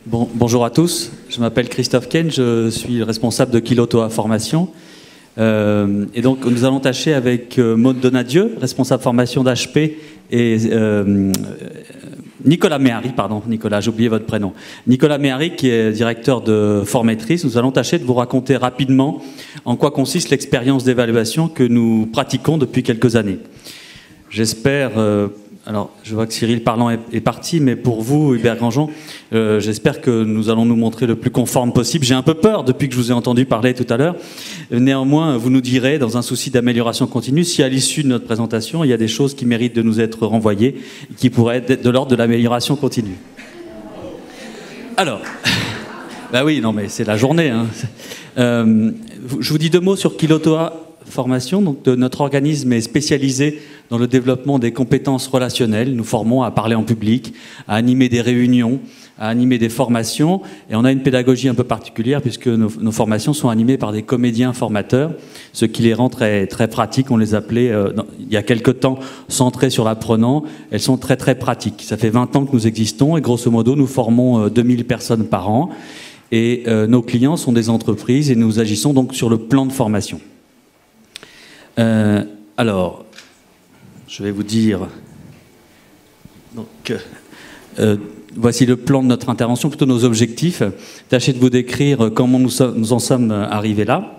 Bonjour à tous, je m'appelle Christophe Ken, je suis responsable de Kilotoa Formation. Et donc nous allons tâcher avec Maude Donadieu, responsable formation d'HP, et Nicolas Méhari, pardon, Nicolas, j'ai oublié votre prénom. Nicolas Méhari, qui est directeur de Formatrice. Nous allons tâcher de vous raconter rapidement en quoi consiste l'expérience d'évaluation que nous pratiquons depuis quelques années. J'espère... alors, je vois que Cyril Parlant est parti, mais pour vous, Hubert Grandjean, j'espère que nous allons nous montrer le plus conforme possible. J'ai un peu peur depuis que je vous ai entendu parler tout à l'heure. Néanmoins, vous nous direz, dans un souci d'amélioration continue, si à l'issue de notre présentation, il y a des choses qui méritent de nous être renvoyées, qui pourraient être de l'ordre de l'amélioration continue. Alors, bah oui, non mais c'est la journée. Hein. Je vous dis deux mots sur Kilotoa Formation. Donc, notre organisme est spécialisé dans le développement des compétences relationnelles. Nous formons à parler en public, à animer des réunions, à animer des formations. Et on a une pédagogie un peu particulière puisque nos formations sont animées par des comédiens formateurs, ce qui les rend très, très pratiques. On les appelait, il y a quelque temps, centrées sur l'apprenant. Elles sont très, très pratiques. Ça fait 20 ans que nous existons et grosso modo, nous formons 2000 personnes par an. Et nos clients sont des entreprises et nous agissons donc sur le plan de formation. Alors, je vais vous dire, donc, voici le plan de notre intervention, plutôt nos objectifs. Tâchez de vous décrire comment nous en sommes arrivés là.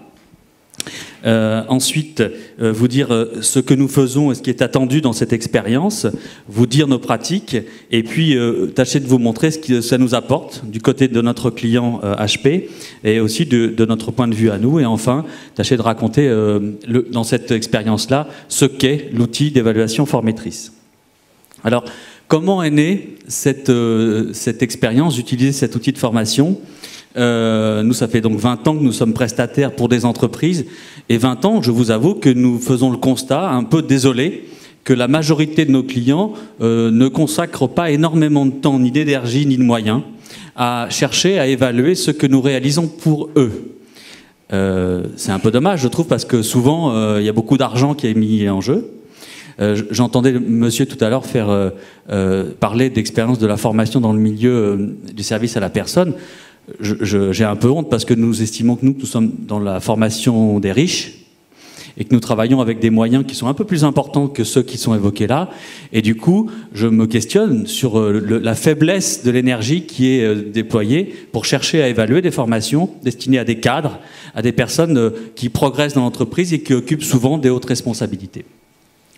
Ensuite, vous dire ce que nous faisons et ce qui est attendu dans cette expérience, vous dire nos pratiques, et puis tâchez de vous montrer ce que ça nous apporte du côté de notre client HP, et aussi de notre point de vue à nous. Et enfin, tâchez de raconter dans cette expérience-là ce qu'est l'outil d'évaluation Formatrice. Alors, comment est née cette expérience d'utiliser cet outil de formation ? Nous, ça fait donc 20 ans que nous sommes prestataires pour des entreprises, et 20 ans, je vous avoue que nous faisons le constat, un peu désolé, que la majorité de nos clients ne consacrent pas énormément de temps, ni d'énergie, ni de moyens, à chercher à évaluer ce que nous réalisons pour eux. C'est un peu dommage, je trouve, parce que souvent, il y a beaucoup d'argent qui est mis en jeu. J'entendais monsieur tout à l'heure parler d'expérience de la formation dans le milieu du service à la personne. J'ai un peu honte parce que nous estimons que nous sommes dans la formation des riches et que nous travaillons avec des moyens qui sont un peu plus importants que ceux qui sont évoqués là. Et du coup, je me questionne sur la faiblesse de l'énergie qui est déployée pour chercher à évaluer des formations destinées à des cadres, à des personnes qui progressent dans l'entreprise et qui occupent souvent des hautes responsabilités.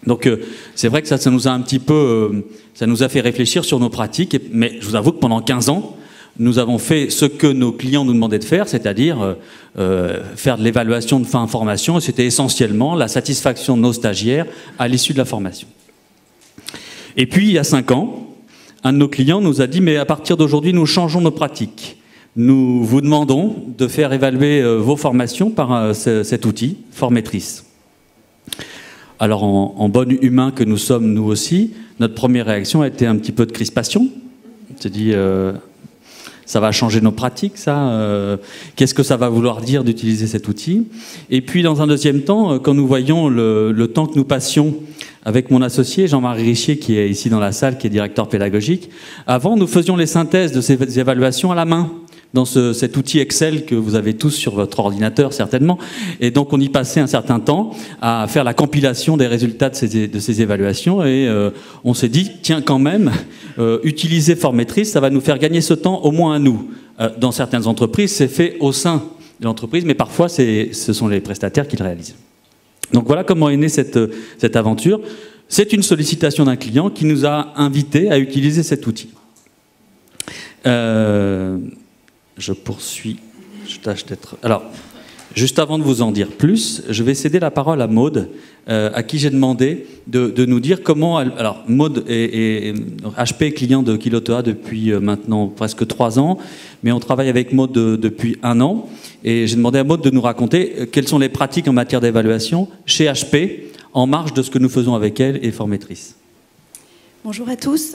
Donc c'est vrai que ça nous a un petit peu... ça nous a fait réfléchir sur nos pratiques, mais je vous avoue que pendant 15 ans, nous avons fait ce que nos clients nous demandaient de faire, c'est-à-dire faire de l'évaluation de fin de formation, et c'était essentiellement la satisfaction de nos stagiaires à l'issue de la formation. Et puis, il y a 5 ans, un de nos clients nous a dit « mais à partir d'aujourd'hui, nous changeons nos pratiques. Nous vous demandons de faire évaluer vos formations par cet outil, Formatrice ». Alors, en bon humain que nous sommes, nous aussi, notre première réaction a été un petit peu de crispation. On s'est dit... ça va changer nos pratiques, ça. Qu'est-ce que ça va vouloir dire d'utiliser cet outil? Et puis, dans un deuxième temps, quand nous voyons le temps que nous passions avec mon associé, Jean-Marie Richier, qui est ici dans la salle, qui est directeur pédagogique, avant, nous faisions les synthèses de ces évaluations à la main, dans cet outil Excel que vous avez tous sur votre ordinateur, certainement. Et donc, on y passait un certain temps à faire la compilation des résultats de ces évaluations. Et on s'est dit, tiens, quand même, utiliser Formatrice, ça va nous faire gagner ce temps, au moins à nous. Dans certaines entreprises, c'est fait au sein de l'entreprise, mais parfois, ce sont les prestataires qui le réalisent. Donc, voilà comment est née cette aventure. C'est une sollicitation d'un client qui nous a invités à utiliser cet outil. Je poursuis. Je tâche d'être... Alors, juste avant de vous en dire plus, je vais céder la parole à Maude, à qui j'ai demandé de nous dire comment... Alors, Maude est HP client de Kilotoa depuis maintenant presque 3 ans, mais on travaille avec Maude depuis 1 an. Et j'ai demandé à Maude de nous raconter quelles sont les pratiques en matière d'évaluation chez HP, en marge de ce que nous faisons avec elle et Formatrice. Bonjour à tous.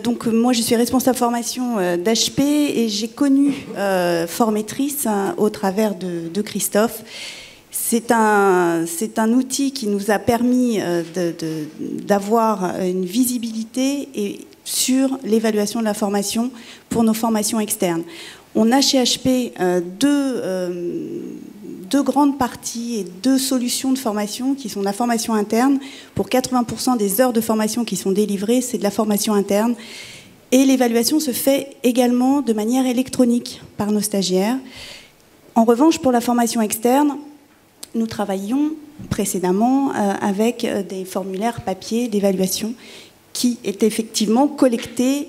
Donc moi je suis responsable formation d'HP et j'ai connu Formatrice au travers de Christophe. C'est un outil qui nous a permis d'avoir une visibilité et sur l'évaluation de la formation pour nos formations externes. On a chez HP deux grandes parties et deux solutions de formation qui sont la formation interne. Pour 80% des heures de formation qui sont délivrées, c'est de la formation interne. Et l'évaluation se fait également de manière électronique par nos stagiaires. En revanche, pour la formation externe, nous travaillions précédemment avec des formulaires papier d'évaluation qui étaient effectivement collectés,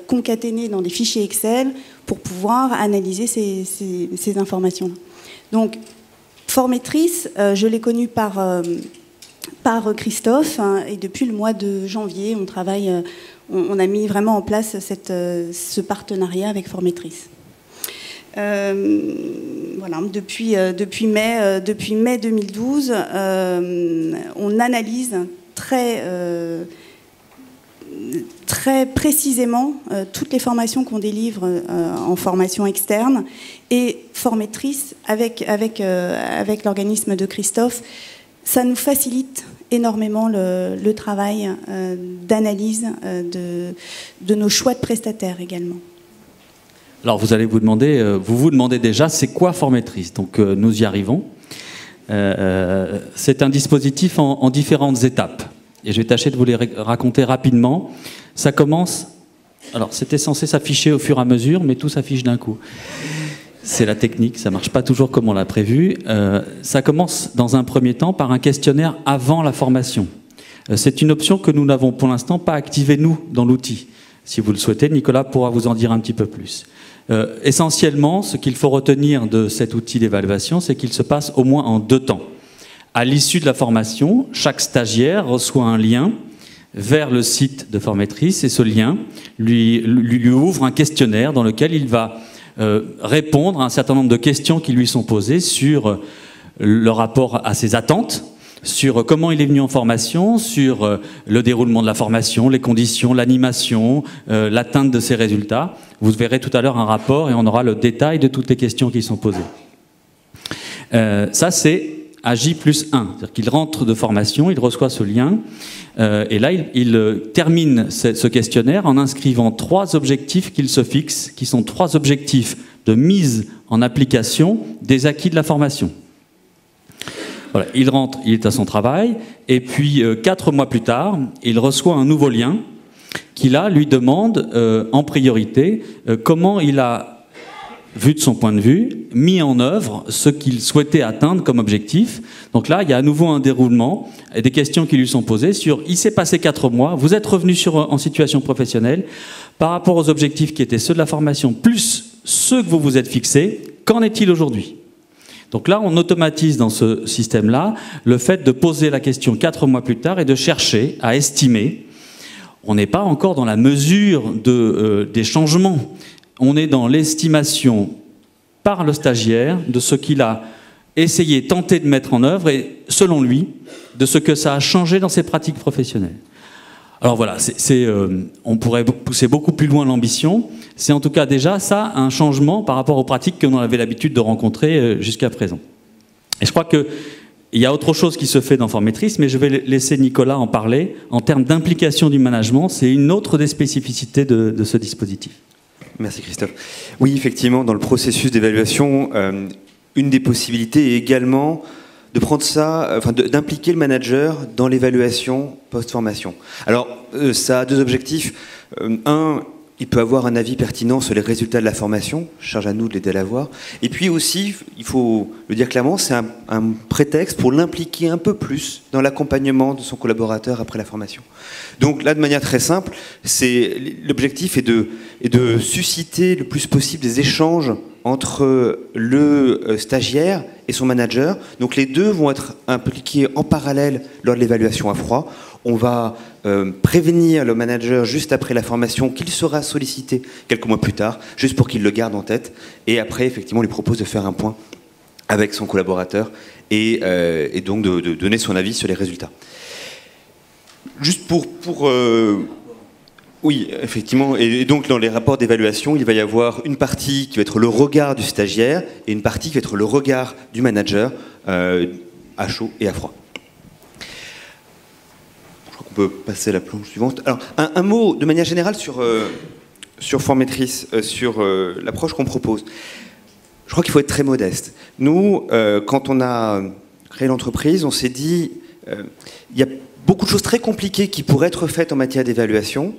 concaténés dans des fichiers Excel pour pouvoir analyser ces informations-là. Donc, Formetrice, je l'ai connue par Christophe, hein, et depuis le mois de janvier, on travaille, on a mis vraiment en place ce partenariat avec Formetrice. Voilà, depuis mai 2012, on analyse très précisément toutes les formations qu'on délivre en formation externe, et Formetrice avec l'organisme de Christophe, ça nous facilite énormément le travail d'analyse de nos choix de prestataires également. Alors vous allez vous demandez déjà c'est quoi Formetrice, donc nous y arrivons. C'est un dispositif en différentes étapes. Et je vais tâcher de vous les raconter rapidement. Ça commence... Alors, c'était censé s'afficher au fur et à mesure, mais tout s'affiche d'un coup. C'est la technique, ça ne marche pas toujours comme on l'a prévu. Ça commence dans un premier temps par un questionnaire avant la formation. C'est une option que nous n'avons pour l'instant pas activée, nous, dans l'outil. Si vous le souhaitez, Nicolas pourra vous en dire un petit peu plus. Essentiellement, ce qu'il faut retenir de cet outil d'évaluation, c'est qu'il se passe au moins en 2 temps. À l'issue de la formation, chaque stagiaire reçoit un lien vers le site de Formetrice, et ce lien lui ouvre un questionnaire dans lequel il va répondre à un certain nombre de questions qui lui sont posées sur le rapport à ses attentes, sur comment il est venu en formation, sur le déroulement de la formation, les conditions, l'animation, l'atteinte de ses résultats. Vous verrez tout à l'heure un rapport et on aura le détail de toutes les questions qui sont posées. Ça, c'est à J+1, c'est-à-dire qu'il rentre de formation, il reçoit ce lien, et là il termine ce questionnaire en inscrivant 3 objectifs qu'il se fixe, qui sont 3 objectifs de mise en application des acquis de la formation. Voilà, il rentre, il est à son travail, et puis 4 mois plus tard, il reçoit un nouveau lien qui là lui demande en priorité comment il a, vu de son point de vue, mis en œuvre ce qu'il souhaitait atteindre comme objectif. Donc là, il y a à nouveau un déroulement et des questions qui lui sont posées sur « il s'est passé 4 mois, vous êtes revenu en situation professionnelle, par rapport aux objectifs qui étaient ceux de la formation, plus ceux que vous vous êtes fixés, qu'en est-il aujourd'hui ?» Donc là, on automatise dans ce système-là le fait de poser la question 4 mois plus tard et de chercher à estimer. On n'est pas encore dans la mesure des changements. On est dans l'estimation par le stagiaire de ce qu'il a essayé, tenté de mettre en œuvre et, selon lui, de ce que ça a changé dans ses pratiques professionnelles. Alors voilà, on pourrait pousser beaucoup plus loin l'ambition. C'est en tout cas déjà ça, un changement par rapport aux pratiques que l'on avait l'habitude de rencontrer jusqu'à présent. Et je crois qu'il y a autre chose qui se fait dans Formetrice, mais je vais laisser Nicolas en parler. En termes d'implication du management, c'est une autre des spécificités de ce dispositif. Merci Christophe. Oui, effectivement, dans le processus d'évaluation, une des possibilités est également de prendre ça, enfin d'impliquer le manager dans l'évaluation post-formation. Alors, ça a 2 objectifs. Un, il peut avoir un avis pertinent sur les résultats de la formation, charge à nous de l'aider à l'avoir. Et puis aussi, il faut le dire clairement, c'est un prétexte pour l'impliquer un peu plus dans l'accompagnement de son collaborateur après la formation. Donc là, de manière très simple, l'objectif est de susciter le plus possible des échanges entre le stagiaire et son manager. Donc les deux vont être impliqués en parallèle lors de l'évaluation à froid. On va prévenir le manager juste après la formation qu'il sera sollicité quelques mois plus tard, juste pour qu'il le garde en tête. Et après, effectivement, on lui propose de faire un point avec son collaborateur et donc de donner son avis sur les résultats. Juste oui, effectivement. Et donc, dans les rapports d'évaluation, il va y avoir une partie qui va être le regard du stagiaire et une partie qui va être le regard du manager à chaud et à froid. Je crois qu'on peut passer à la planche suivante. Alors, un mot de manière générale sur Formetris, sur l'approche qu'on propose. Je crois qu'il faut être très modeste. Nous, quand on a créé l'entreprise, on s'est dit, il y a beaucoup de choses très compliquées qui pourraient être faites en matière d'évaluation,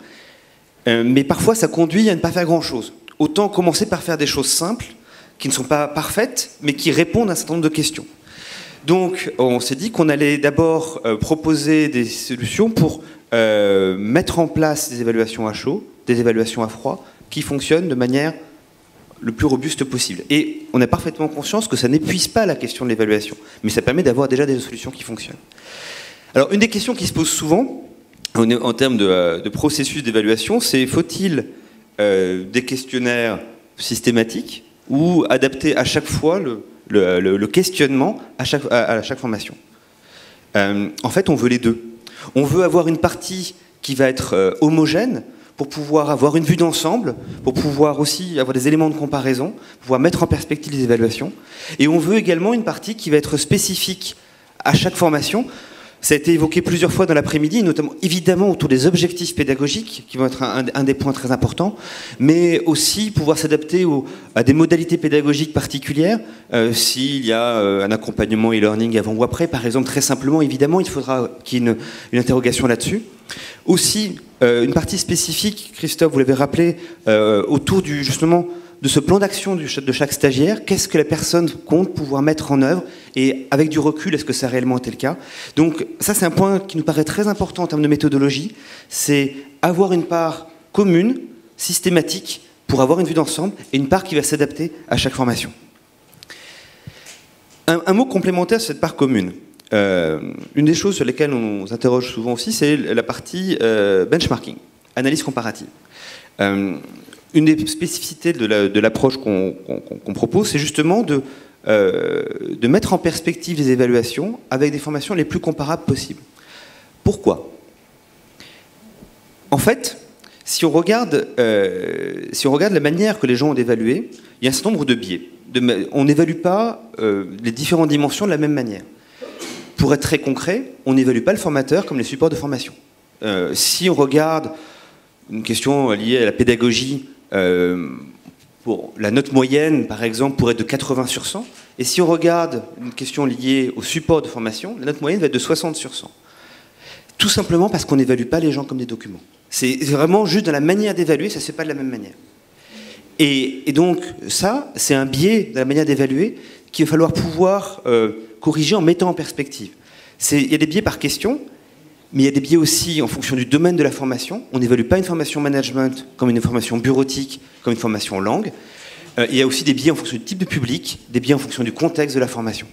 mais parfois ça conduit à ne pas faire grand-chose. Autant commencer par faire des choses simples, qui ne sont pas parfaites, mais qui répondent à un certain nombre de questions. Donc, on s'est dit qu'on allait d'abord proposer des solutions pour mettre en place des évaluations à chaud, des évaluations à froid, qui fonctionnent de manière le plus robuste possible. Et on a parfaitement conscience que ça n'épuise pas la question de l'évaluation, mais ça permet d'avoir déjà des solutions qui fonctionnent. Alors, une des questions qui se pose souvent, en termes de processus d'évaluation, c'est faut-il des questionnaires systématiques ou adapter à chaque fois le questionnement à chaque formation. En fait, on veut les deux. On veut avoir une partie qui va être homogène pour pouvoir avoir une vue d'ensemble, pour pouvoir aussi avoir des éléments de comparaison, pouvoir mettre en perspective les évaluations. Et on veut également une partie qui va être spécifique à chaque formation. Ça a été évoqué plusieurs fois dans l'après-midi, notamment évidemment autour des objectifs pédagogiques, qui vont être un des points très importants, mais aussi pouvoir s'adapter à des modalités pédagogiques particulières. S'il y a un accompagnement e-learning avant ou après, par exemple, très simplement, évidemment, il faudra qu'il y ait une interrogation là-dessus. Aussi, une partie spécifique, Christophe, vous l'avez rappelé, autour justement de ce plan d'action de chaque stagiaire. Qu'est-ce que la personne compte pouvoir mettre en œuvre? Et avec du recul, est-ce que ça a réellement été le cas? Donc ça, c'est un point qui nous paraît très important en termes de méthodologie. C'est avoir une part commune, systématique, pour avoir une vue d'ensemble, et une part qui va s'adapter à chaque formation. Un mot complémentaire sur cette part commune. Une des choses sur lesquelles on s'interroge souvent aussi, c'est la partie benchmarking, analyse comparative. Une des spécificités de l'approche qu'on propose, c'est justement de mettre en perspective les évaluations avec des formations les plus comparables possibles. Pourquoi? En fait, si on regarde la manière que les gens ont d'évaluer, il y a un certain nombre de biais. On n'évalue pas les différentes dimensions de la même manière. Pour être très concret, on n'évalue pas le formateur comme les supports de formation. Si on regarde une question liée à la pédagogie, pour la note moyenne, par exemple, pourrait être de 80 sur 100. Et si on regarde une question liée au support de formation, la note moyenne va être de 60 sur 100. Tout simplement parce qu'on n'évalue pas les gens comme des documents. C'est vraiment juste dans la manière d'évaluer, ça ne se fait pas de la même manière. Et donc, ça, c'est un biais de la manière d'évaluer qu'il va falloir pouvoir corriger en mettant en perspective. Il y a des biais par question, mais il y a des biais aussi en fonction du domaine de la formation. On n'évalue pas une formation management comme une formation bureautique, comme une formation langue. Il y a aussi des biais en fonction du type de public, des biais en fonction du contexte de la formation.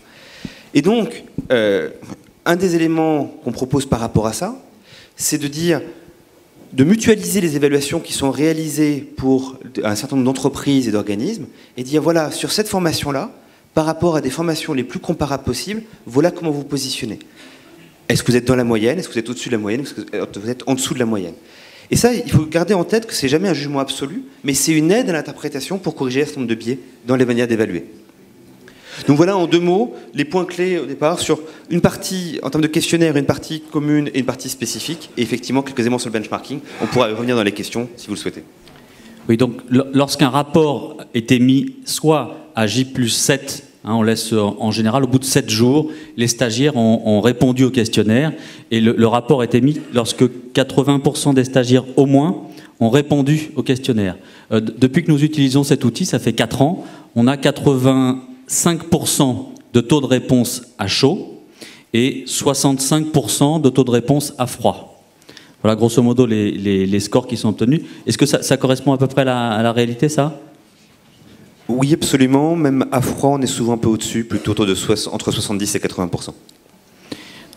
Et donc, un des éléments qu'on propose par rapport à ça, c'est de mutualiser les évaluations qui sont réalisées pour un certain nombre d'entreprises et d'organismes, et dire, voilà, sur cette formation-là, par rapport à des formations les plus comparables possibles, voilà comment vous positionnez. Est-ce que vous êtes dans la moyenne? Est-ce que vous êtes au-dessus de la moyenne? Est-ce que vous êtes en dessous de la moyenne? Et ça, il faut garder en tête que c'est jamais un jugement absolu, mais c'est une aide à l'interprétation pour corriger un certain nombre de biais dans les manières d'évaluer. Donc voilà en 2 mots les points clés au départ sur une partie en termes de questionnaire, une partie commune et une partie spécifique. Et effectivement, quelques éléments sur le benchmarking. On pourra revenir dans les questions si vous le souhaitez. Oui, donc lorsqu'un rapport est émis soit à J+7, on laisse en général au bout de 7 jours, les stagiaires ont répondu au questionnaire et le rapport est émis lorsque 80% des stagiaires au moins ont répondu au questionnaire. Depuis que nous utilisons cet outil, ça fait 4 ans, on a 85% de taux de réponse à chaud et 65% de taux de réponse à froid. Voilà grosso modo les scores qui sont obtenus. Est-ce que ça correspond à peu près à la réalité, ça ? Oui, absolument. Même à froid, on est souvent un peu au-dessus, plutôt autour de entre 70 et 80%.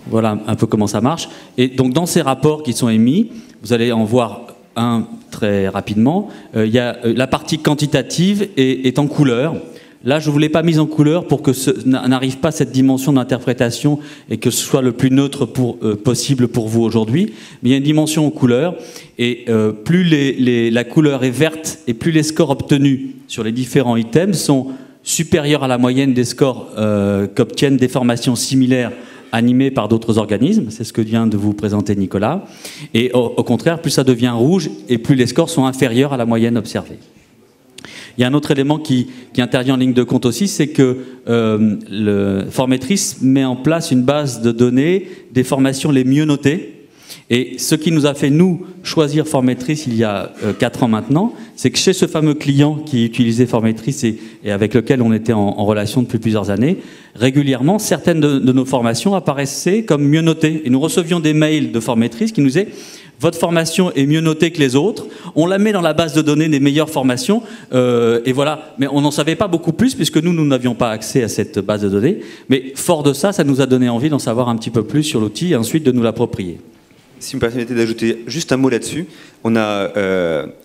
Voilà un peu comment ça marche. Et donc, dans ces rapports qui sont émis, vous allez en voir un très rapidement. Il y a la partie quantitative est en couleur. Là, je ne vous l'ai pas mise en couleur pour que n'arrive pas cette dimension d'interprétation et que ce soit le plus neutre possible pour vous aujourd'hui. Mais il y a une dimension en couleur et plus la couleur est verte et plus les scores obtenus sur les différents items sont supérieurs à la moyenne des scores qu'obtiennent des formations similaires animé par d'autres organismes, c'est ce que vient de vous présenter Nicolas, et au contraire, plus ça devient rouge et plus les scores sont inférieurs à la moyenne observée. Il y a un autre élément qui intervient en ligne de compte aussi, c'est que le Formetris met en place une base de données des formations les mieux notées. Et ce qui nous a fait, nous, choisir Formetris il y a 4 ans maintenant, c'est que chez ce fameux client qui utilisait Formetris et avec lequel on était en relation depuis plusieurs années, régulièrement, certaines de nos formations apparaissaient comme mieux notées. Et nous recevions des mails de Formetris qui nous disaient « Votre formation est mieux notée que les autres, on la met dans la base de données des meilleures formations, et voilà. » Mais on n'en savait pas beaucoup plus, puisque nous n'avions pas accès à cette base de données. Mais fort de ça, ça nous a donné envie d'en savoir un petit peu plus sur l'outil et ensuite de nous l'approprier. Si vous me permettez d'ajouter juste un mot là-dessus, on a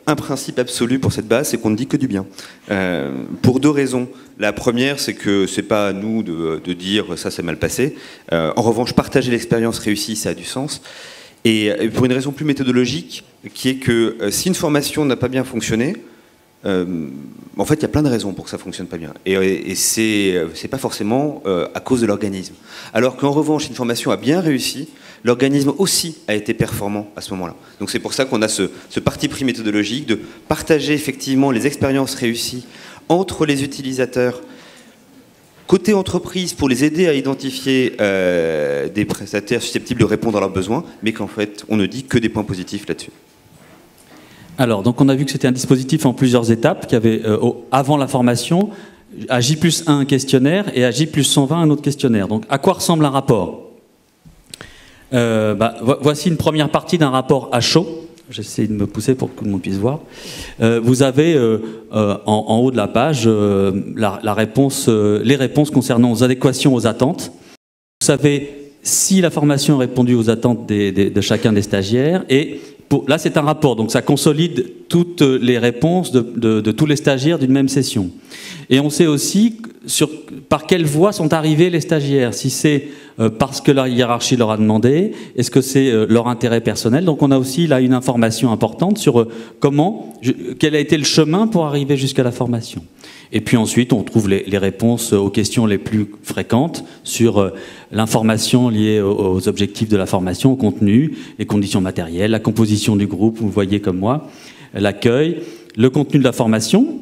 un principe absolu pour cette base, c'est qu'on ne dit que du bien. Pour 2 raisons. La première, c'est que c'est pas à nous de dire ça s'est mal passé. En revanche, partager l'expérience réussie, ça a du sens. Et pour une raison plus méthodologique, qui est que si une formation n'a pas bien fonctionné, en fait, il y a plein de raisons pour que ça fonctionne pas bien. Et c'est pas forcément à cause de l'organisme. Alors qu'en revanche, une formation a bien réussi, l'organisme aussi a été performant à ce moment-là. Donc c'est pour ça qu'on a ce parti pris méthodologique de partager effectivement les expériences réussies entre les utilisateurs, côté entreprise, pour les aider à identifier des prestataires susceptibles de répondre à leurs besoins, mais qu'en fait, on ne dit que des points positifs là-dessus. Alors, donc on a vu que c'était un dispositif en plusieurs étapes, qui avait, avant la formation, à J+1 un questionnaire et à J+120 un autre questionnaire. Donc, à quoi ressemble un rapport ? Voici une première partie d'un rapport à chaud. J'essaie de me pousser pour que tout le monde puisse voir. Vous avez en haut de la page les réponses concernant aux adéquations aux attentes. Vous savez si la formation a répondu aux attentes de chacun des stagiaires. Et là, c'est un rapport, donc ça consolide toutes les réponses de tous les stagiaires d'une même session. Et on sait aussi par quelle voie sont arrivés les stagiaires. Si c'est parce que la hiérarchie leur a demandé, est-ce que c'est leur intérêt personnel. Donc on a aussi là une information importante sur quel a été le chemin pour arriver jusqu'à la formation. Et puis ensuite, on trouve les réponses aux questions les plus fréquentes sur l'information liée aux objectifs de la formation, au contenu, les conditions matérielles, la composition du groupe, vous voyez comme moi, l'accueil, le contenu de la formation.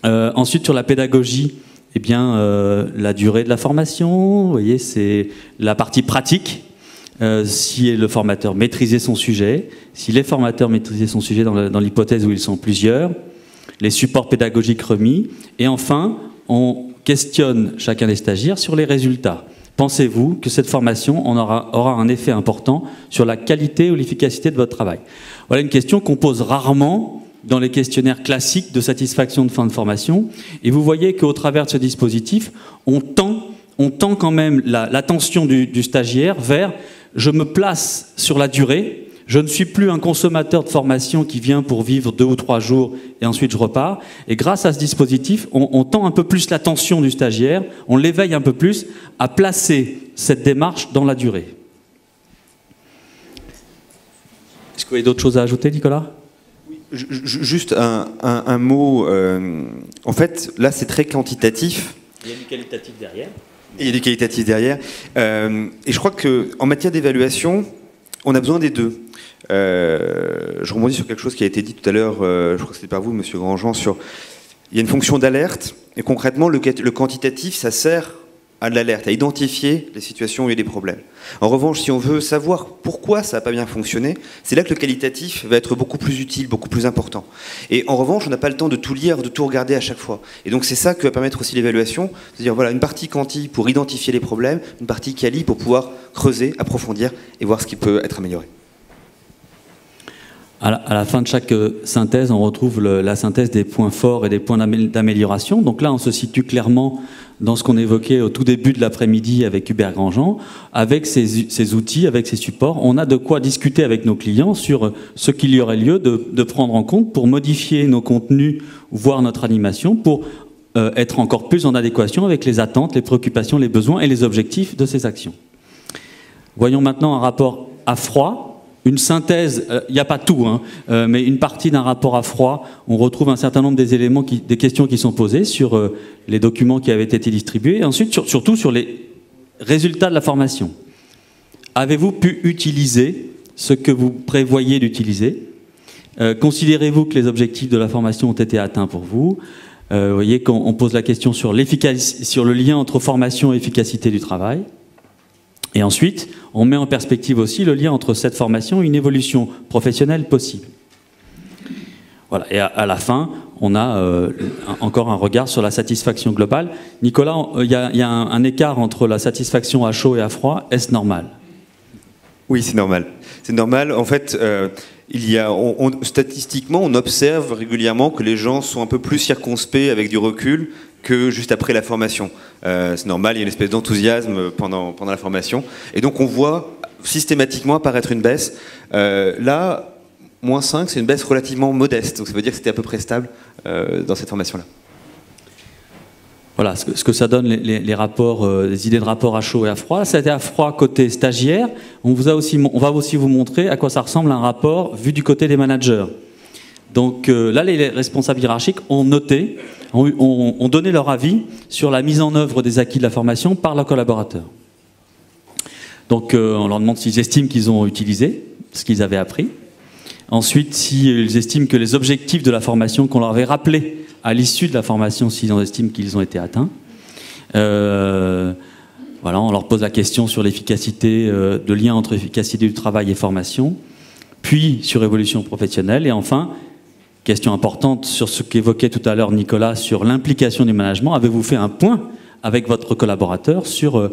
Ensuite, sur la pédagogie, eh bien, la durée de la formation, vous voyez, c'est la partie pratique. Si le formateur maîtrisait son sujet, si les formateurs maîtrisaient son sujet dans l'hypothèse où ils sont plusieurs, les supports pédagogiques remis, et enfin, on questionne chacun des stagiaires sur les résultats. Pensez-vous que cette formation aura un effet important sur la qualité ou l'efficacité de votre travail? Voilà une question qu'on pose rarement dans les questionnaires classiques de satisfaction de fin de formation, et vous voyez qu'au travers de ce dispositif, on tend quand même l'attention du stagiaire vers « je me place sur la durée ». Je ne suis plus un consommateur de formation qui vient pour vivre 2 ou 3 jours et ensuite je repars. Et grâce à ce dispositif, on tend un peu plus l'attention du stagiaire, on l'éveille un peu plus à placer cette démarche dans la durée. Est-ce que vous avez d'autres choses à ajouter, Nicolas ? Juste un mot. En fait, là, c'est très quantitatif. Il y a du qualitatif derrière. Et il y a du qualitatif derrière. Et je crois qu'en matière d'évaluation, on a besoin des deux. Je rebondis sur quelque chose qui a été dit tout à l'heure, je crois que c'était par vous, Monsieur Grandjean, il y a une fonction d'alerte, et concrètement, le quantitatif, ça sert à l'alerte, à identifier les situations où il y a des problèmes. En revanche, si on veut savoir pourquoi ça n'a pas bien fonctionné, c'est là que le qualitatif va être beaucoup plus utile, beaucoup plus important. Et en revanche, on n'a pas le temps de tout lire, de tout regarder à chaque fois. Et donc c'est ça que va permettre aussi l'évaluation, c'est-à-dire voilà, une partie quanti pour identifier les problèmes, une partie quali pour pouvoir creuser, approfondir et voir ce qui peut être amélioré. À la fin de chaque synthèse, on retrouve la synthèse des points forts et des points d'amélioration. Donc là, on se situe clairement dans ce qu'on évoquait au tout début de l'après-midi avec Hubert Grandjean. Avec ces outils, avec ces supports, on a de quoi discuter avec nos clients sur ce qu'il y aurait lieu de prendre en compte pour modifier nos contenus, voire notre animation, pour être encore plus en adéquation avec les attentes, les préoccupations, les besoins et les objectifs de ces actions. Voyons maintenant un rapport à froid. Une synthèse, il n'y a pas tout, mais une partie d'un rapport à froid, on retrouve un certain nombre des éléments, des questions qui sont posées sur les documents qui avaient été distribués, et ensuite surtout sur les résultat de la formation. Avez-vous pu utiliser ce que vous prévoyez d'utiliser? Considérez-vous que les objectifs de la formation ont été atteints pour vous? Vous voyez qu'on pose la question sur le lien entre formation et efficacité du travail. Et ensuite, on met en perspective aussi le lien entre cette formation et une évolution professionnelle possible. Voilà. Et à la fin, on a encore un regard sur la satisfaction globale. Nicolas, il y a un écart entre la satisfaction à chaud et à froid. Est-ce normal? Oui, c'est normal. C'est normal. En fait, statistiquement, on observe régulièrement que les gens sont un peu plus circonspects avec du recul que juste après la formation. C'est normal, il y a une espèce d'enthousiasme pendant la formation. Et donc, on voit systématiquement apparaître une baisse. Là, -5, c'est une baisse relativement modeste. Donc, ça veut dire que c'était à peu près stable dans cette formation-là. Voilà ce que ça donne les rapports, les idées de rapport à chaud et à froid. C'était à froid côté stagiaire. On va aussi vous montrer à quoi ça ressemble un rapport vu du côté des managers. Donc là, les responsables hiérarchiques ont noté, ont donné leur avis sur la mise en œuvre des acquis de la formation par leurs collaborateurs. Donc on leur demande s'ils estiment qu'ils ont utilisé ce qu'ils avaient appris. Ensuite, s'ils estiment que les objectifs de la formation qu'on leur avait rappelés à l'issue de la formation, s'ils en estiment qu'ils ont été atteints. Voilà, on leur pose la question sur l'efficacité, de lien entre efficacité du travail et formation, puis sur évolution professionnelle, et enfin, question importante sur ce qu'évoquait tout à l'heure Nicolas sur l'implication du management. Avez-vous fait un point avec votre collaborateur sur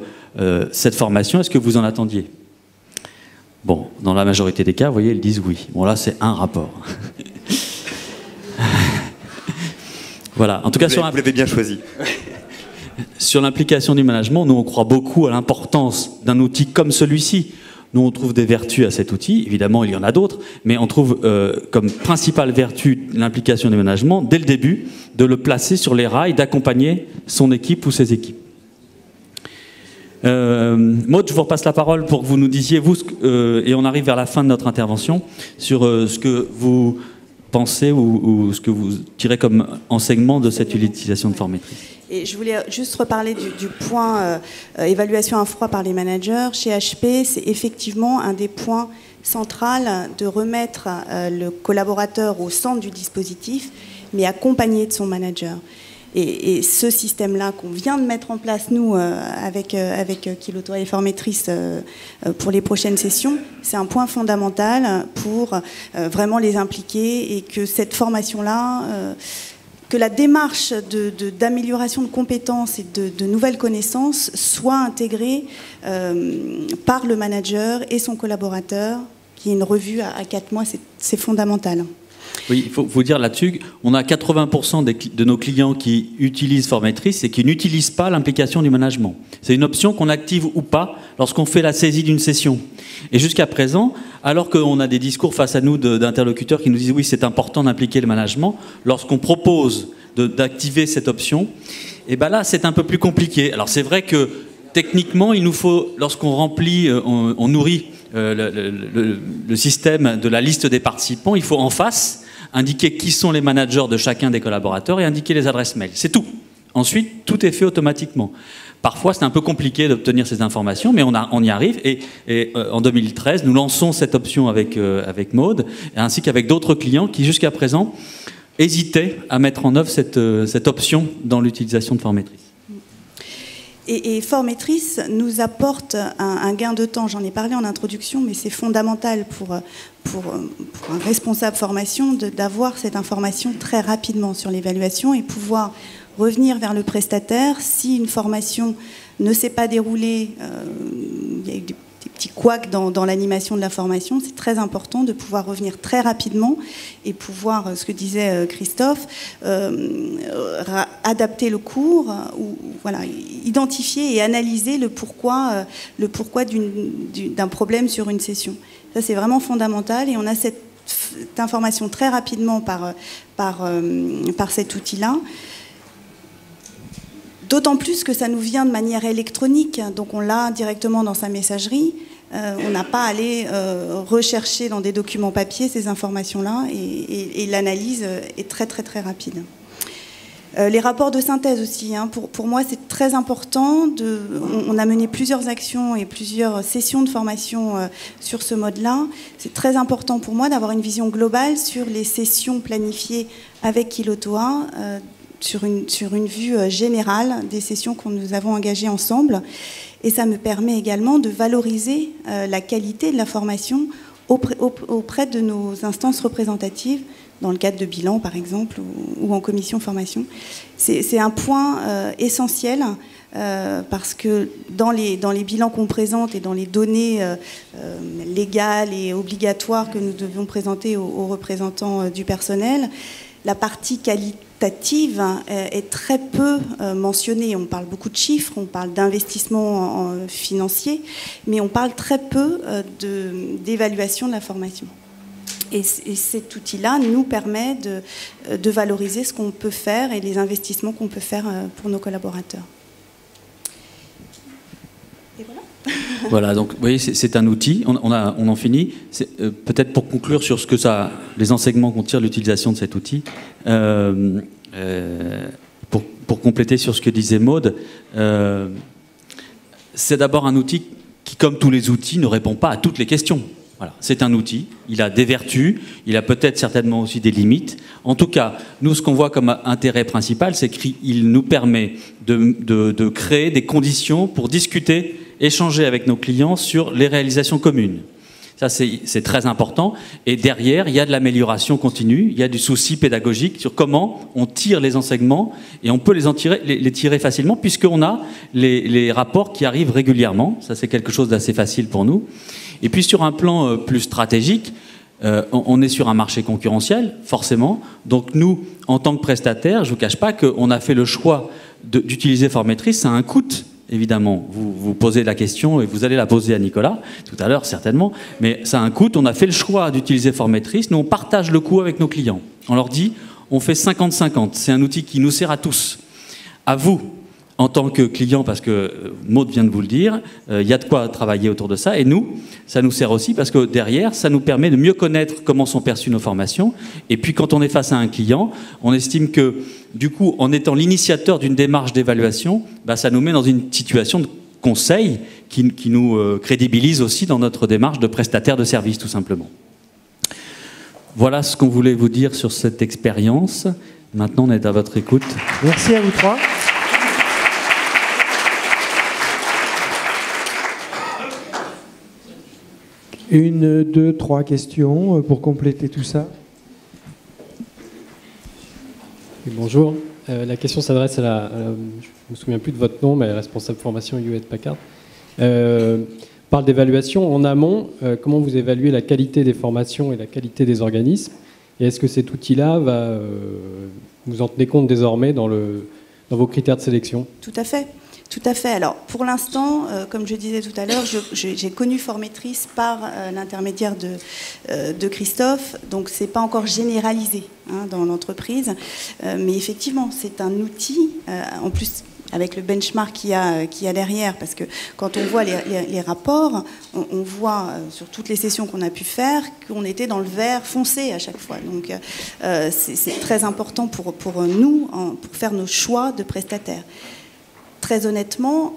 cette formation? Est-ce que vous en attendiez? Bon, dans la majorité des cas, vous voyez, ils disent oui. Bon, là, c'est un rapport. Voilà. En tout cas, vous l'avez bien choisi. Sur l'implication du management, nous, on croit beaucoup à l'importance d'un outil comme celui-ci. Nous, on trouve des vertus à cet outil. Évidemment, il y en a d'autres, mais on trouve comme principale vertu l'implication du management, dès le début, de le placer sur les rails, d'accompagner son équipe ou ses équipes. Maud, je vous repasse la parole pour que vous nous disiez, vous, et on arrive vers la fin de notre intervention, sur ce que vous pensez ou ce que vous tirez comme enseignement de cette utilisation de formatrice. Et je voulais juste reparler du point évaluation à froid par les managers. Chez HP, c'est effectivement un des points centraux de remettre le collaborateur au centre du dispositif, mais accompagné de son manager. Et ce système-là qu'on vient de mettre en place, nous, avec Kiloto et Formatrice pour les prochaines sessions, c'est un point fondamental pour vraiment les impliquer et que cette formation-là, que la démarche d'amélioration de compétences et de nouvelles connaissances soit intégrée par le manager et son collaborateur, qui est une revue à 4 mois, c'est fondamental. Oui, il faut vous dire là-dessus, on a 80% de nos clients qui utilisent Formatrice et qui n'utilisent pas l'implication du management. C'est une option qu'on active ou pas lorsqu'on fait la saisie d'une session. Et jusqu'à présent, alors qu'on a des discours face à nous d'interlocuteurs qui nous disent oui, c'est important d'impliquer le management, lorsqu'on propose d'activer cette option, et ben là, c'est un peu plus compliqué. Alors c'est vrai que techniquement, il nous faut, lorsqu'on remplit, on nourrit le système de la liste des participants, il faut en face indiquer qui sont les managers de chacun des collaborateurs et indiquer les adresses mail. C'est tout. Ensuite, tout est fait automatiquement. Parfois, c'est un peu compliqué d'obtenir ces informations, mais on y arrive. Et en 2013, nous lançons cette option avec Maud, ainsi qu'avec d'autres clients qui, jusqu'à présent, hésitaient à mettre en œuvre cette option dans l'utilisation de Formatrice. Et Formatrice nous apporte un gain de temps. J'en ai parlé en introduction, mais c'est fondamental pour un responsable formation d'avoir cette information très rapidement sur l'évaluation et pouvoir revenir vers le prestataire. Si une formation ne s'est pas déroulée, il y a eu des petits couacs dans l'animation de la formation, c'est très important de pouvoir revenir très rapidement et pouvoir, ce que disait Christophe, adapter le cours, ou voilà, identifier et analyser le pourquoi d'un problème sur une session. Ça, c'est vraiment fondamental et on a cette information très rapidement par cet outil-là. D'autant plus que ça nous vient de manière électronique, donc on l'a directement dans sa messagerie. On n'a pas à aller rechercher dans des documents papier ces informations-là et l'analyse est très très très rapide. Les rapports de synthèse aussi, hein. Pour moi, c'est très important. On a mené plusieurs actions et plusieurs sessions de formation sur ce mode-là. C'est très important pour moi d'avoir une vision globale sur les sessions planifiées avec Kilotoa, sur une vue générale des sessions que nous avons engagées ensemble. Et ça me permet également de valoriser la qualité de la formation auprès de nos instances représentatives, dans le cadre de bilan par exemple, ou en commission formation. C'est un point essentiel, parce que dans les bilans qu'on présente et dans les données légales et obligatoires que nous devons présenter aux représentants du personnel, la partie qualitative est très peu mentionnée. On parle beaucoup de chiffres, on parle d'investissement financier, mais on parle très peu d'évaluation de la formation. Et cet outil-là nous permet de valoriser ce qu'on peut faire et les investissements qu'on peut faire pour nos collaborateurs. Et voilà. Voilà, donc vous voyez, c'est un outil, on en finit. Peut-être pour conclure sur les enseignements qu'on tire de l'utilisation de cet outil, pour compléter sur ce que disait Maude, c'est d'abord un outil qui, comme tous les outils, ne répond pas à toutes les questions. Voilà, c'est un outil, il a des vertus, il a peut-être certainement aussi des limites. En tout cas, nous, ce qu'on voit comme intérêt principal, c'est qu'il nous permet de créer des conditions pour discuter, échanger avec nos clients sur les réalisations communes. Ça, c'est très important. Et derrière, il y a de l'amélioration continue, il y a du souci pédagogique sur comment on tire les enseignements, et on peut les tirer facilement, puisqu'on a les rapports qui arrivent régulièrement. Ça, c'est quelque chose d'assez facile pour nous. Et puis sur un plan plus stratégique, on est sur un marché concurrentiel, forcément. Donc nous, en tant que prestataire, je ne vous cache pas qu'on a fait le choix d'utiliser Formetrice. Ça a un coût, évidemment. Vous posez la question et vous allez la poser à Nicolas, tout à l'heure certainement. Mais ça a un coût. On a fait le choix d'utiliser Formetrice. Nous, on partage le coût avec nos clients. On leur dit, on fait 50-50. C'est un outil qui nous sert à tous. À vous, en tant que client, parce que Maude vient de vous le dire, il y a de quoi travailler autour de ça. Et nous, ça nous sert aussi parce que derrière, ça nous permet de mieux connaître comment sont perçues nos formations. Et puis quand on est face à un client, on estime que, du coup, en étant l'initiateur d'une démarche d'évaluation, ça nous met dans une situation de conseil qui nous crédibilise aussi dans notre démarche de prestataire de service, tout simplement. Voilà ce qu'on voulait vous dire sur cette expérience. Maintenant, on est à votre écoute. Merci à vous trois. Une, deux, trois questions pour compléter tout ça. Oui, bonjour. La question s'adresse à je ne me souviens plus de votre nom, mais responsable formation Hewlett-Packard. Parle d'évaluation. En amont, comment vous évaluez la qualité des formations et la qualité des organismes? Et est-ce que cet outil-là va vous en tenez compte désormais dans vos critères de sélection? Tout à fait. Tout à fait. Alors, pour l'instant, comme je disais tout à l'heure, j'ai connu Formetrice par l'intermédiaire de Christophe, donc c'est pas encore généralisé dans l'entreprise, mais effectivement, c'est un outil, en plus avec le benchmark qu'il y a derrière, parce que quand on voit les rapports, on voit sur toutes les sessions qu'on a pu faire qu'on était dans le vert foncé à chaque fois. Donc, c'est très important pour nous, pour faire nos choix de prestataires. Très honnêtement,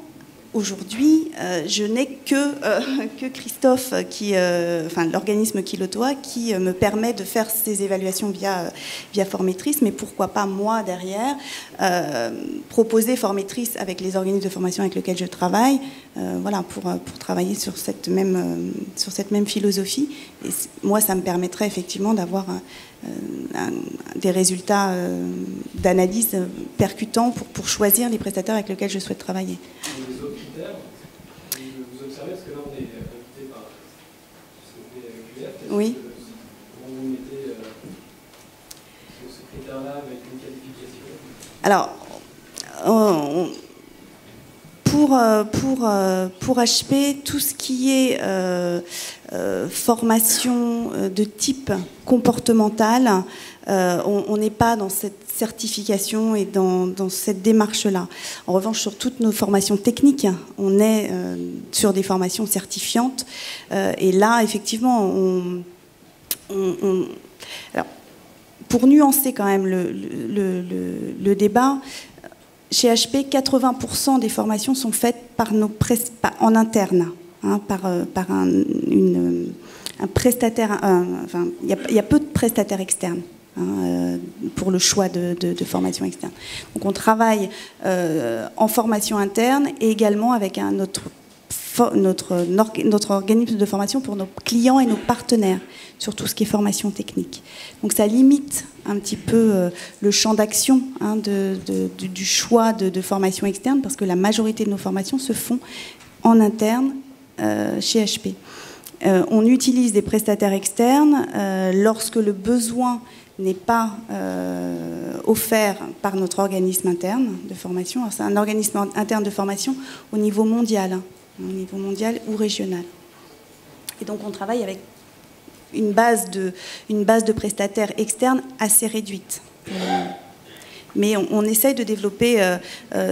aujourd'hui, je n'ai que Christophe, l'organisme Kilotoa, qui me permet de faire ces évaluations via Formetrice, mais pourquoi pas moi derrière proposer Formetrice avec les organismes de formation avec lesquels je travaille, voilà, pour travailler sur cette même philosophie. Et moi, ça me permettrait effectivement d'avoir des résultats d'analyse percutants pour choisir les prestataires avec lesquels je souhaite travailler. Les autres critères, vous observez, parce que là on est invité par QF. Oui. Comment vous mettez ce critère-là avec une qualification? Alors, pour HP, tout ce qui est formation de type comportemental, on n'est pas dans cette certification et dans cette démarche-là. En revanche, sur toutes nos formations techniques, on est sur des formations certifiantes. Et là, effectivement, alors, pour nuancer quand même le débat, chez HP, 80% des formations sont faites en interne, hein, par un prestataire. Enfin, il y a peu de prestataires externes, hein, pour le choix de formation externe. Donc on travaille en formation interne et également avec notre organisme de formation pour nos clients et nos partenaires sur tout ce qui est formation technique. Donc ça limite un petit peu le champ d'action, hein, du choix de formation externe, parce que la majorité de nos formations se font en interne chez HP. On utilise des prestataires externes lorsque le besoin n'est pas offert par notre organisme interne de formation. C'est un organisme interne de formation au niveau mondial, hein, au niveau mondial ou régional. Et donc on travaille avec une base de prestataires externes assez réduite. Mais on essaye de développer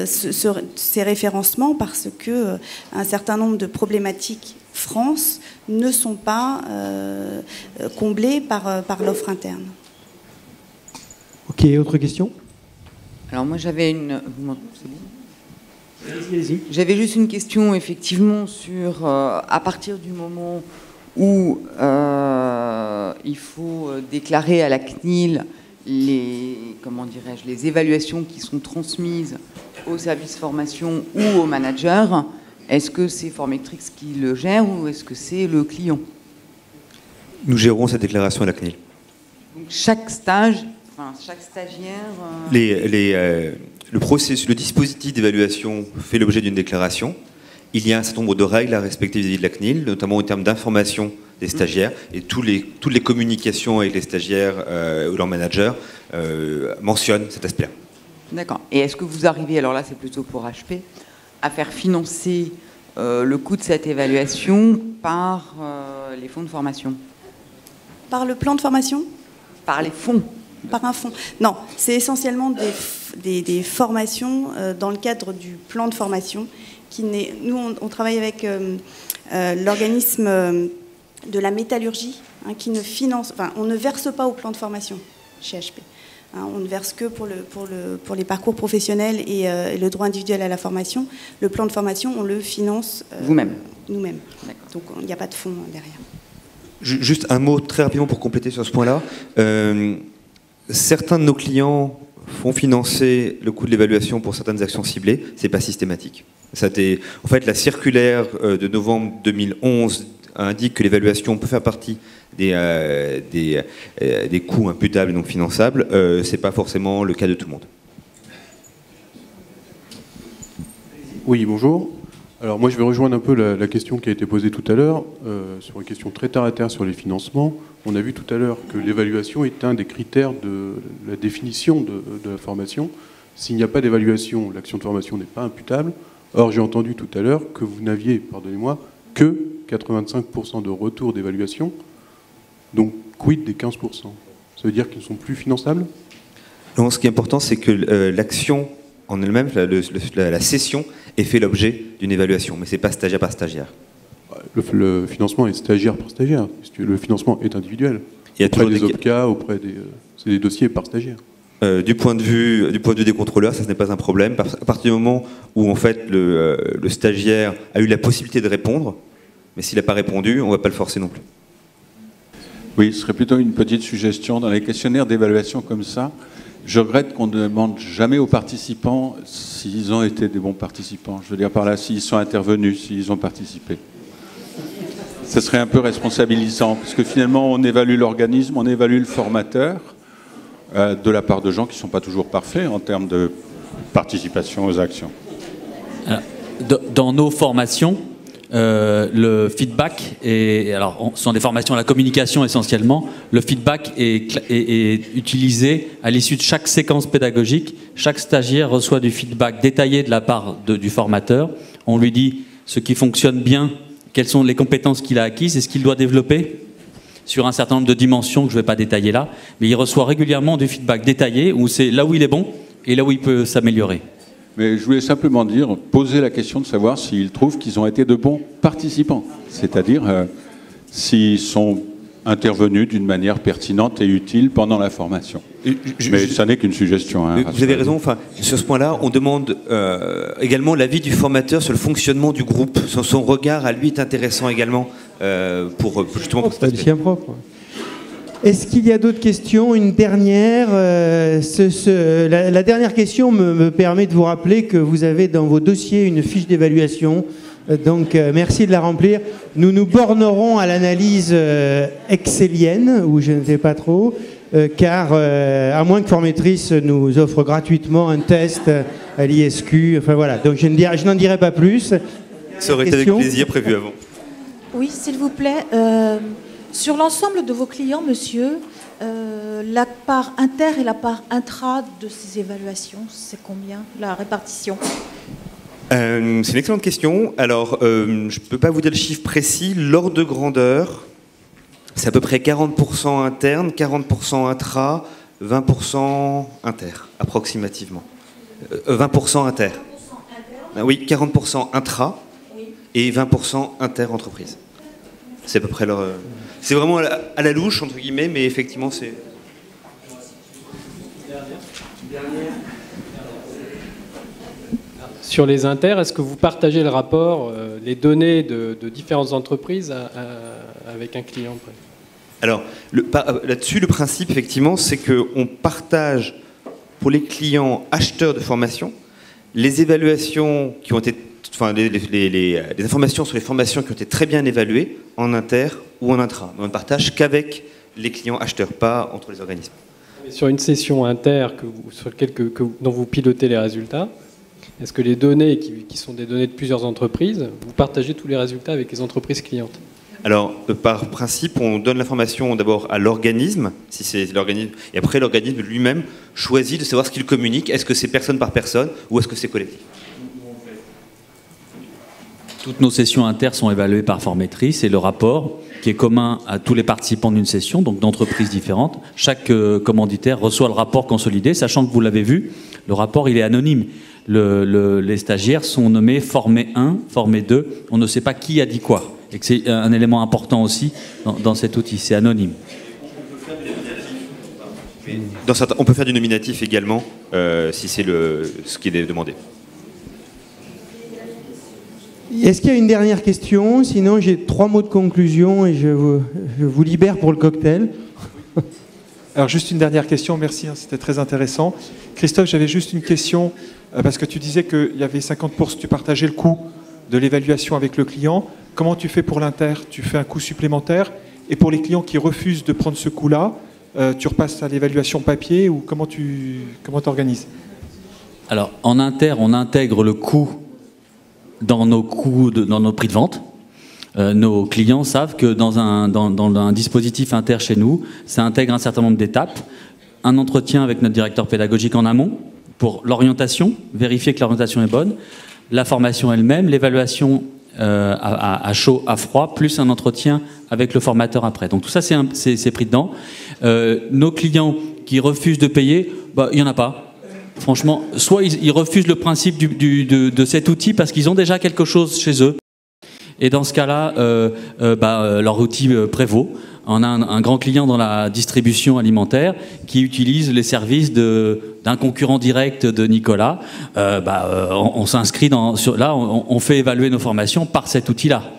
ces référencements parce que un certain nombre de problématiques France ne sont pas comblées par l'offre interne. Ok, autre question? Alors moi j'avais une... C'est bon ? Allez-y. J'avais juste une question effectivement sur à partir du moment où il faut déclarer à la CNIL les évaluations qui sont transmises au service formation ou au manager, est-ce que c'est Formetrix qui le gère ou est-ce que c'est le client? Nous gérons cette déclaration à la CNIL. Donc chaque stagiaire... Le dispositif d'évaluation fait l'objet d'une déclaration. Il y a un certain nombre de règles à respecter vis-à-vis de la CNIL, notamment en termes d'information des stagiaires, et toutes les communications avec les stagiaires ou leurs managers mentionnent cet aspect-là. D'accord. Et est-ce que vous arrivez, alors là c'est plutôt pour HP, à faire financer le coût de cette évaluation par les fonds de formation? Par le plan de formation? Par les fonds? Par un fonds. Non, c'est essentiellement des formations dans le cadre du plan de formation. Nous, on travaille avec l'organisme de la métallurgie, hein, qui ne finance... Enfin, on ne verse pas au plan de formation chez HP. Hein, on ne verse que pour les parcours professionnels et le droit individuel à la formation. Le plan de formation, on le finance... Vous-même? Nous-mêmes. Donc, il n'y a pas de fonds derrière. Juste un mot très rapidement pour compléter sur ce point-là. Certains de nos clients font financer le coût de l'évaluation pour certaines actions ciblées. Ce n'est pas systématique. En fait, la circulaire de novembre 2011 indique que l'évaluation peut faire partie des coûts imputables et donc finançables. Ce n'est pas forcément le cas de tout le monde. Oui, bonjour. Alors moi, je vais rejoindre un peu la question qui a été posée tout à l'heure, sur une question très terre à terre sur les financements. On a vu tout à l'heure que l'évaluation est un des critères de la définition de la formation. S'il n'y a pas d'évaluation, l'action de formation n'est pas imputable. Or, j'ai entendu tout à l'heure que vous n'aviez, pardonnez-moi, que 85% de retour d'évaluation. Donc, quid des 15%? Ça veut dire qu'ils ne sont plus finançables? Non, ce qui est important, c'est que l'action en elle-même, la session, est fait l'objet d'une évaluation, mais ce n'est pas stagiaire par stagiaire. Le financement est stagiaire par stagiaire. Le financement est individuel. Il y a auprès des OPCA, c'est des dossiers par stagiaire. Du point de vue des contrôleurs, ça ce n'est pas un problème. À partir du moment où en fait le stagiaire a eu la possibilité de répondre, mais s'il n'a pas répondu, on ne va pas le forcer non plus. Oui, ce serait plutôt une petite suggestion. Dans les questionnaires d'évaluation comme ça, je regrette qu'on ne demande jamais aux participants s'ils ont été des bons participants. Je veux dire par là, s'ils sont intervenus, s'ils ont participé. Ce serait un peu responsabilisant, parce que finalement, on évalue l'organisme, on évalue le formateur, de la part de gens qui ne sont pas toujours parfaits en termes de participation aux actions. Dans nos formations, le feedback ce sont des formations à la communication essentiellement. Le feedback est utilisé à l'issue de chaque séquence pédagogique. Chaque stagiaire reçoit du feedback détaillé de la part du formateur. On lui dit ce qui fonctionne bien, quelles sont les compétences qu'il a acquises et ce qu'il doit développer sur un certain nombre de dimensions que je ne vais pas détailler là. Mais il reçoit régulièrement du feedback détaillé où c'est là où il est bon et là où il peut s'améliorer. Mais je voulais simplement poser la question de savoir s'ils trouvent qu'ils ont été de bons participants. C'est-à-dire s'ils sont intervenu d'une manière pertinente et utile pendant la formation. Mais ça n'est qu'une suggestion. Hein, vous avez raison. Enfin, sur ce point-là, on demande également l'avis du formateur sur le fonctionnement du groupe. Son regard à lui est intéressant également pour justement. Pour le sien propre. Est-ce qu'il y a d'autres questions? Une dernière. La dernière question me permet de vous rappeler que vous avez dans vos dossiers une fiche d'évaluation. Donc, merci de la remplir. Nous nous bornerons à l'analyse excelienne, où je ne sais pas trop, car à moins que Formetrice nous offre gratuitement un test à l'ISQ, enfin voilà. Donc, je n'en dirai pas plus. Ça aurait été avec plaisir, prévu avant. Oui, s'il vous plaît. Sur l'ensemble de vos clients, monsieur, la part inter et la part intra de ces évaluations, c'est combien, la répartition? C'est une excellente question. Alors, je ne peux pas vous dire le chiffre précis. L'ordre de grandeur, c'est à peu près 40% interne, 40% intra, 20% inter, approximativement. 20% inter. Oui, 40% intra et 20% inter-entreprise. C'est à peu près leur... C'est vraiment à la louche, entre guillemets, mais effectivement, c'est... Sur les inters, est-ce que vous partagez le rapport, les données de différentes entreprises avec un client? Alors, là-dessus, le principe, effectivement, c'est qu'on partage pour les clients acheteurs de formation les évaluations qui ont été... Enfin, les informations sur les formations qui ont été très bien évaluées en inter ou en intra. Mais on ne partage qu'avec les clients acheteurs, pas entre les organismes. Mais sur une session inter dont vous pilotez les résultats, est-ce que les données qui sont des données de plusieurs entreprises, vous partagez tous les résultats avec les entreprises clientes? Alors, par principe, on donne l'information d'abord à l'organisme, si c'est l'organisme, et après l'organisme lui-même choisit de savoir ce qu'il communique. Est-ce que c'est personne par personne ou est-ce que c'est collectif? Toutes nos sessions inter sont évaluées par Formetrice et le rapport, qui est commun à tous les participants d'une session, donc d'entreprises différentes, chaque commanditaire reçoit le rapport consolidé, sachant que vous l'avez vu, le rapport il est anonyme. Les stagiaires sont nommés formés 1, formés 2, on ne sait pas qui a dit quoi. Et que c'est un élément important aussi dans cet outil, c'est anonyme. On peut faire du nominatif également, si c'est ce qui est demandé. Est-ce qu'il y a une dernière question? Sinon, j'ai 3 mots de conclusion et je vous libère pour le cocktail. Alors, juste une dernière question, merci, c'était très intéressant. Christophe, j'avais juste une question, parce que tu disais qu'il y avait 50%, tu partageais le coût de l'évaluation avec le client. Comment tu fais pour l'inter? Tu fais un coût supplémentaire? Et pour les clients qui refusent de prendre ce coût-là, tu repasses à l'évaluation papier ou comment tu organises? Alors, en inter, on intègre le coût dans nos prix de vente. Nos clients savent que dans un dispositif inter chez nous, ça intègre un certain nombre d'étapes. Un entretien avec notre directeur pédagogique en amont pour l'orientation, vérifier que l'orientation est bonne, la formation elle-même, l'évaluation à chaud, à froid, plus un entretien avec le formateur après. Donc tout ça, c'est pris dedans. Nos clients qui refusent de payer, il n'y en a pas. Franchement, soit ils refusent le principe de cet outil parce qu'ils ont déjà quelque chose chez eux. Et dans ce cas-là, leur outil prévaut. On a un grand client dans la distribution alimentaire qui utilise les services d'un concurrent direct de Nicolas. On s'inscrit on fait évaluer nos formations par cet outil-là.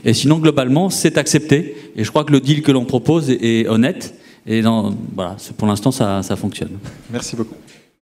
Et sinon, globalement, c'est accepté. Et je crois que le deal que l'on propose est honnête. Et voilà, pour l'instant, ça fonctionne. Merci beaucoup.